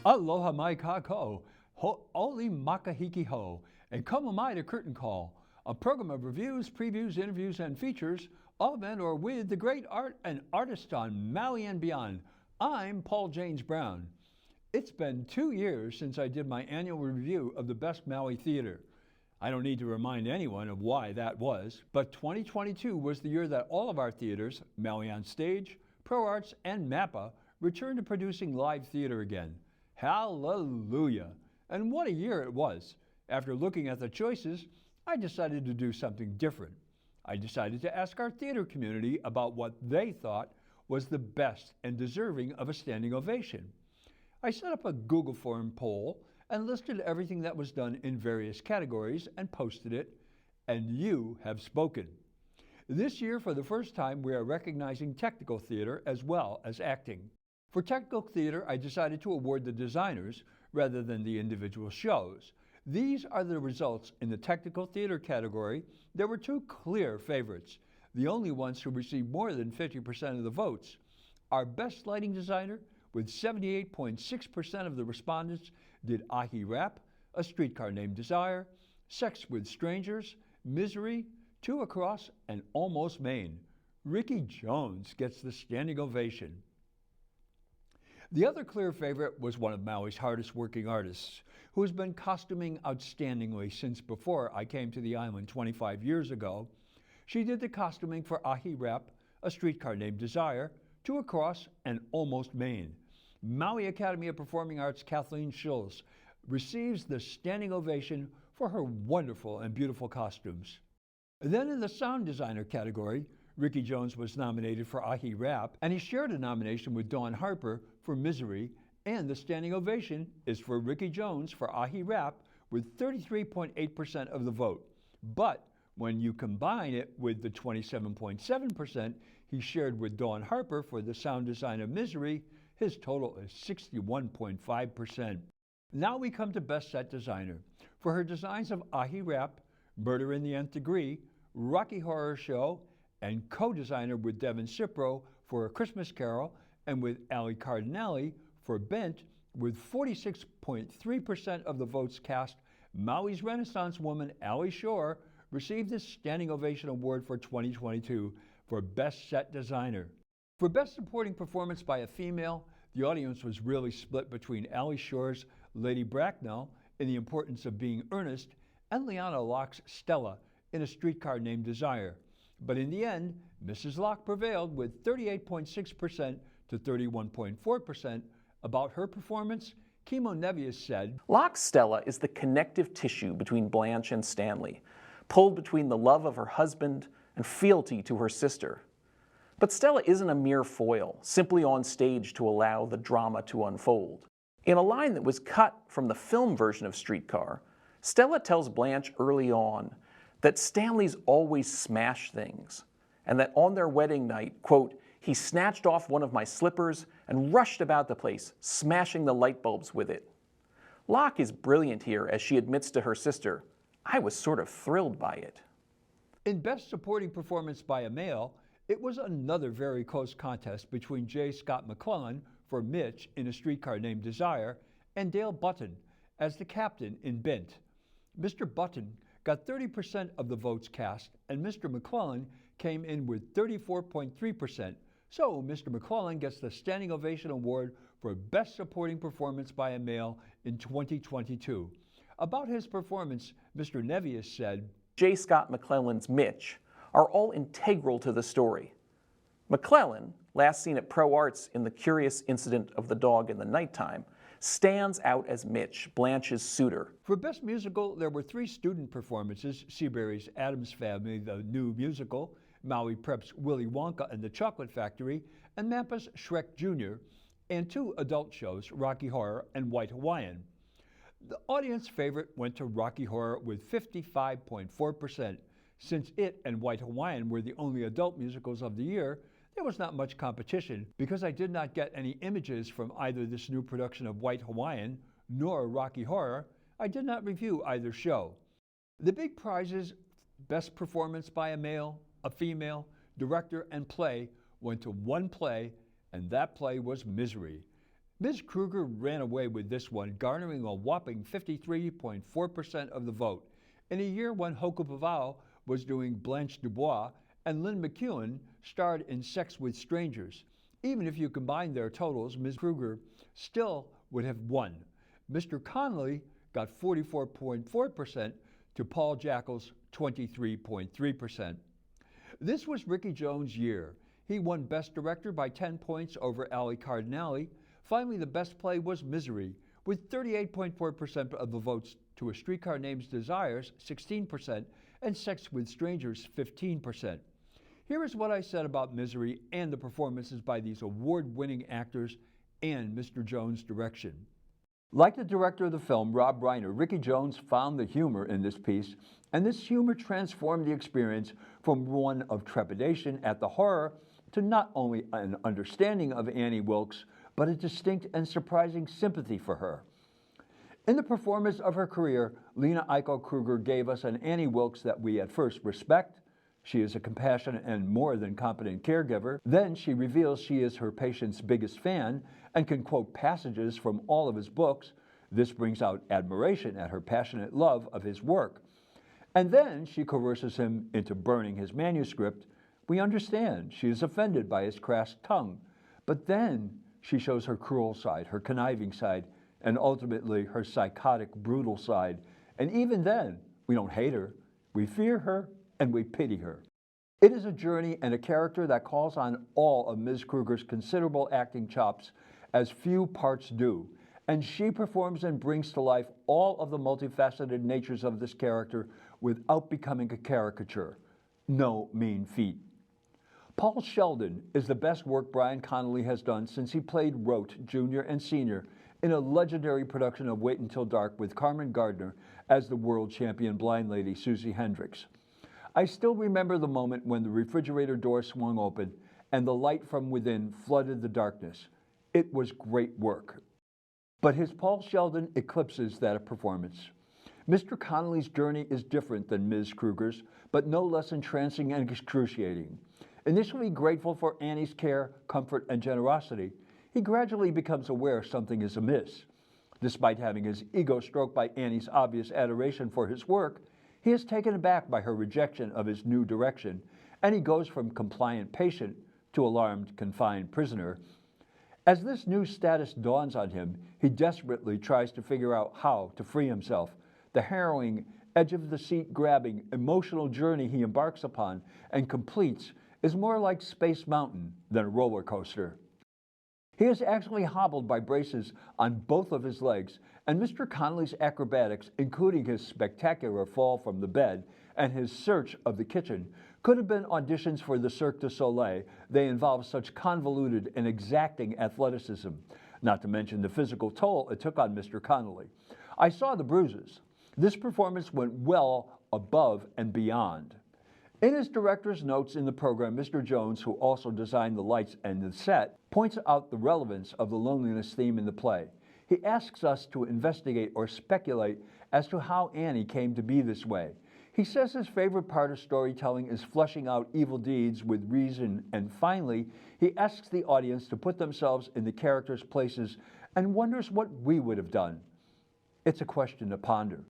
Aloha mai kako, oli makahiki ho, and come mai to Curtain Call, a program of reviews, previews, interviews, and features of and or with the great art and artists on Maui and beyond. I'm Paul James Brown. It's been 2 years since I did my annual review of the best Maui theater. I don't need to remind anyone of why that was, but 2022 was the year that all of our theaters, Maui on Stage, Pro Arts, and MAPPA, returned to producing live theater again. Hallelujah! And what a year it was. After looking at the choices, I decided to do something different. I decided to ask our theater community about what they thought was the best and deserving of a standing ovation. I set up a Google form poll and listed everything that was done in various categories and posted it, and you have spoken. This year, for the first time, we are recognizing technical theater as well as acting. For technical theater, I decided to award the designers rather than the individual shows. These are the results in the technical theater category. There were two clear favorites, the only ones who received more than 50% of the votes. Our best lighting designer, with 78.6% of the respondents, did Ahi Rap, A Streetcar Named Desire, Sex with Strangers, Misery, Two Across, and Almost Maine. Ricky Jones gets the standing ovation. The other clear favorite was one of Maui's hardest working artists, who has been costuming outstandingly since before I came to the island 25 years ago. She did the costuming for Ahi Rap, A Streetcar Named Desire, Two Across, and Almost Maine. Maui Academy of Performing Arts Kathleen Schulz receives the standing ovation for her wonderful and beautiful costumes. Then in the sound designer category, Ricky Jones was nominated for Ahi Rap, and he shared a nomination with Dawn Harper for Misery, and the standing ovation is for Ricky Jones for Ahi Rap with 33.8% of the vote. But when you combine it with the 27.7% he shared with Dawn Harper for the sound design of Misery, his total is 61.5%. Now we come to Best Set Designer. For her designs of Ahi Rap, Murder in the Nth Degree, Rocky Horror Show, and co-designer with Devin Cipro for A Christmas Carol, and with Ali Cardinale for Bent, with 46.3% of the votes cast, Maui's Renaissance woman Ali Shore received the Standing Ovation Award for 2022 for Best Set Designer. For Best Supporting Performance by a Female, the audience was really split between Ali Shore's Lady Bracknell in The Importance of Being Earnest and Liana Locke's Stella in A Streetcar Named Desire. But in the end, Mrs. Locke prevailed with 38.6% to 31.4%. About her performance, Kimo Nevius said, Locke's Stella is the connective tissue between Blanche and Stanley, pulled between the love of her husband and fealty to her sister. But Stella isn't a mere foil, simply on stage to allow the drama to unfold. In a line that was cut from the film version of Streetcar, Stella tells Blanche early on that Stanley's always smashed things, and that on their wedding night, quote, he snatched off one of my slippers and rushed about the place, smashing the light bulbs with it. Locke is brilliant here as she admits to her sister, I was sort of thrilled by it. In Best Supporting Performance by a Male, it was another very close contest between J. Scott McClellan for Mitch in A Streetcar Named Desire and Dale Button as the captain in Bent. Mr. Button got 30% of the votes cast, and Mr. McClellan came in with 34.3%. So Mr. McClellan gets the Standing Ovation Award for Best Supporting Performance by a Male in 2022. About his performance, Mr. Nevius said, J. Scott McClellan's Mitch are all integral to the story. McClellan, last seen at Pro Arts in The Curious Incident of the Dog in the Nighttime, stands out as Mitch, Blanche's suitor. For Best Musical, there were 3 student performances, Seabury's Addams Family, the new musical, Maui Prep's Willy Wonka and the Chocolate Factory, and Mappa's Shrek Jr., and 2 adult shows, Rocky Horror and White Hawaiian. The audience favorite went to Rocky Horror with 55.4%. Since it and White Hawaiian were the only adult musicals of the year, there was not much competition. Because I did not get any images from either this new production of White Hawaiian nor Rocky Horror, I did not review either show. The big prizes, Best Performance by a Male, a Female, Director, and Play went to one play, and that play was Misery. Ms. Kruger ran away with this one, garnering a whopping 53.4% of the vote, in a year when Hoku Pavao was doing Blanche Dubois and Lynn McEwen starred in Sex with Strangers. Even if you combine their totals, Ms. Kruger still would have won. Mr. Connolly got 44.4% to Paul Jackal's 23.3%. This was Ricky Jones' year. He won Best Director by 10 points over Ali Cardinale. Finally, the best play was Misery, with 38.4% of the votes to A Streetcar Named Desires, 16%, and Sex with Strangers, 15%. Here is what I said about Misery and the performances by these award-winning actors and Mr. Jones' direction. Like the director of the film, Rob Reiner, Ricky Jones found the humor in this piece, and this humor transformed the experience from one of trepidation at the horror to not only an understanding of Annie Wilkes, but a distinct and surprising sympathy for her. In the performance of her career, Lena Eiko Kruger gave us an Annie Wilkes that we at first respect. She is a compassionate and more than competent caregiver. Then she reveals she is her patient's biggest fan and can quote passages from all of his books. This brings out admiration at her passionate love of his work. And then she coerces him into burning his manuscript. We understand she is offended by his crass tongue, but then she shows her cruel side, her conniving side, and ultimately her psychotic, brutal side. And even then, we don't hate her, we fear her, and we pity her. It is a journey and a character that calls on all of Ms. Kruger's considerable acting chops, as few parts do, and she performs and brings to life all of the multifaceted natures of this character without becoming a caricature. No mean feat. Paul Sheldon is the best work Brian Connolly has done since he played Rote, Jr. and Sr. in a legendary production of Wait Until Dark with Carmen Gardner as the world champion blind lady Susie Hendricks. I still remember the moment when the refrigerator door swung open and the light from within flooded the darkness. It was great work. But his Paul Sheldon eclipses that performance. Mr. Connolly's journey is different than Ms. Kruger's, but no less entrancing and excruciating. Initially grateful for Annie's care, comfort, and generosity, he gradually becomes aware something is amiss. Despite having his ego stroked by Annie's obvious adoration for his work, he is taken aback by her rejection of his new direction, and he goes from compliant patient to alarmed confined prisoner. As this new status dawns on him, he desperately tries to figure out how to free himself. The harrowing, edge-of-the-seat grabbing, emotional journey he embarks upon and completes is more like Space Mountain than a roller coaster. He is actually hobbled by braces on both of his legs, and Mr. Connolly's acrobatics, including his spectacular fall from the bed and his search of the kitchen, could have been auditions for the Cirque du Soleil. They involve such convoluted and exacting athleticism, not to mention the physical toll it took on Mr. Connolly. I saw the bruises. This performance went well above and beyond. In his director's notes in the program, Mr. Jones, who also designed the lights and the set, points out the relevance of the loneliness theme in the play. He asks us to investigate or speculate as to how Annie came to be this way. He says his favorite part of storytelling is fleshing out evil deeds with reason, and finally, he asks the audience to put themselves in the characters' places and wonders what we would have done. It's a question to ponder.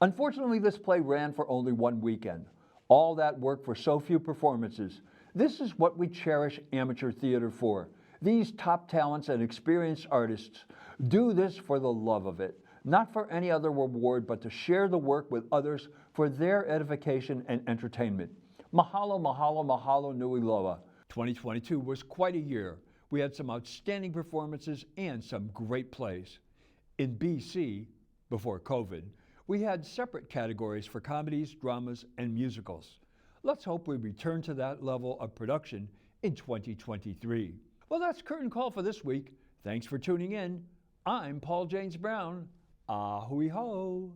Unfortunately, this play ran for only one weekend. All that work for so few performances. This is what we cherish amateur theater for. These top talents and experienced artists do this for the love of it, not for any other reward, but to share the work with others for their edification and entertainment. Mahalo, mahalo, mahalo nui loa. 2022 was quite a year. We had some outstanding performances and some great plays. In BC, before COVID, we had separate categories for comedies, dramas, and musicals. Let's hope we return to that level of production in 2023. Well, that's Curtain Call for this week. Thanks for tuning in. I'm Paul James Brown. Ahui ho.